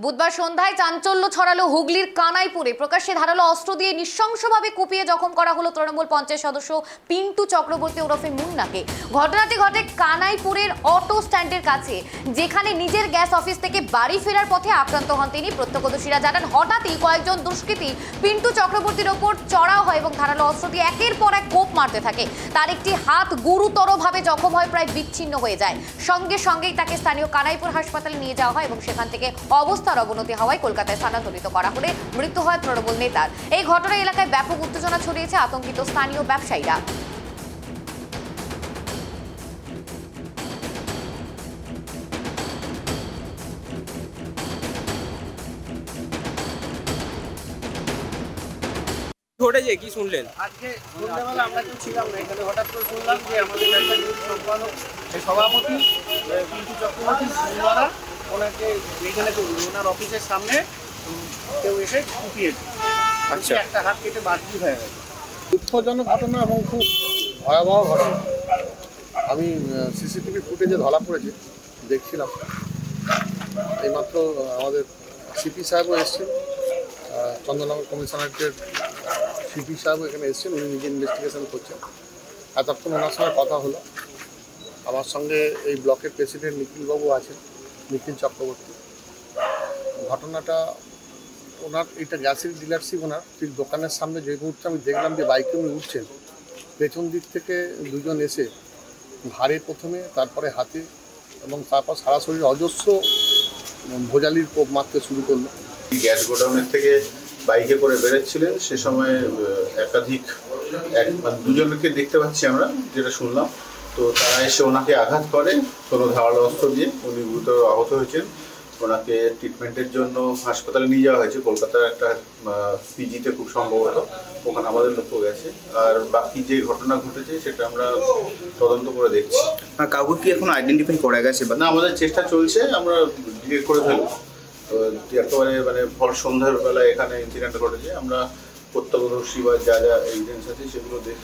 বুধবার সন্ধ্যায় চাঞ্চল্য ছড়ালো হুগলির কানাইপুরে। প্রকাশ্যে ধারালো অস্ত্র দিয়ে নৃশংসভাবে কুপিয়ে জখম করা হলো তৃণমূল পঞ্চায়েত সদস্য পিন্টু চক্রবর্তী ওরফে মুন্নাকে। ঘটনাটি ঘটে কানাইপুরের অটো স্ট্যান্ডের কাছে, যেখানে নিজের গ্যাস অফিস থেকে বাড়ি ফেরার পথে আক্রান্ত হন তিনি। প্রত্যক্ষদর্শীরা জানান, হঠাৎই কয়েকজন দুষ্কৃতী পিন্টু চক্রবর্তীর ওপর চড়াও হয় এবং ধারালো অস্ত্র দিয়ে একের পর এক কোপ মারতে থাকে। তার একটি হাত গুরুতরভাবে জখম হয়, প্রায় বিচ্ছিন্ন হয়ে যায়। সঙ্গে সঙ্গেই তাকে স্থানীয় কানাইপুর হাসপাতালে নিয়ে যাওয়া হয় এবং সেখান থেকে অবস্থার অবনতি হওয়ায় কলকাতায় স্থানান্তরিত করা হলে মৃত্যু হয় তৃণমূল নেতার। এই ঘটনায় এলাকায় ব্যাপক উত্তেজনা ছড়িয়েছে, আতঙ্কিত স্থানীয় ব্যবসায়ীরা। ঘটেছে কি শুনলেন? আজকে সন্ধ্যাবেলা আমরা কেউ ছিলাম না এখানে, হঠাৎ করে শুনলাম যে আমাদের একটা সম্পাদক সভাপতি পিন্টু চক্রবর্তী সিংহরা ওনাকে এখানে ওনার অফিসের সামনে কেউ এসে কুপিয়েছে। আচ্ছা, একটা হাত কেটে বাকি হয়ে গেছে। দুঃখজনক ঘটনা এবং খুব ভয়াবহ ঘটনা। আমি সিসিটিভি ফুটেজে ধরা পড়েছে, দেখছিলাম। এইমাত্র আমাদের সিপি সাহেবও এসছেন, চন্দননগর কমিশনারেটের সিপি সাহেবও এখানে এসছেন, উনি নিজে ইনভেস্টিগেশন করছেন। এতক্ষণ ওনার সঙ্গে কথা হলো। আমার সঙ্গে এই ব্লকের প্রেসিডেন্ট নিখিলবাবু আছেন, নিখিল চক্রবর্তী। ঘটনাটা ওনার এটা গ্যাসের ডিলারশিপ, ওনার ঠিক দোকানের সামনে যে মুহূর্তে আমি দেখলাম যে বাইকে উনি উঠছেন, পেছন দিক থেকে দুজন এসে ঘাড়ে প্রথমে, তারপরে হাতে এবং তারপর সারা শরীরে অজস্র ভোজালির কোপ মারতে শুরু করলো। গ্যাস গোডাউনের থেকে বাইকে করে বেরোচ্ছিলেন, সে সময় একাধিক দুজনকে দেখতে পাচ্ছি আমরা, যেটা শুনলাম। তো তারা এসে ওনাকে আঘাত করে কোনো ধারালো অস্ত্র দিয়ে। উনি গুরুতর আহত হয়েছেন, ওনাকে ট্রিটমেন্টের জন্য হাসপাতালে নিয়ে যাওয়া হয়েছে, কলকাতার একটা পিজিতে খুব সম্ভবত, ওখানে আমাদের লোকও গেছে। আর বাকি যে ঘটনা ঘটেছে সেটা আমরা তদন্ত করে দেখছি। কাউকে কি এখন আইডেন্টিফাই করা গেছে? না, আমাদের চেষ্টা চলছে, আমরা ডিটেক্ট করে ফেলবো। তো একেবারে ভর সন্ধ্যার বেলায় এখানে ইনসিডেন্ট ঘটেছে। আমরা প্রত্যক্ষদর্শী বা যা যা এভিডেন্স আছে সেগুলো দেখে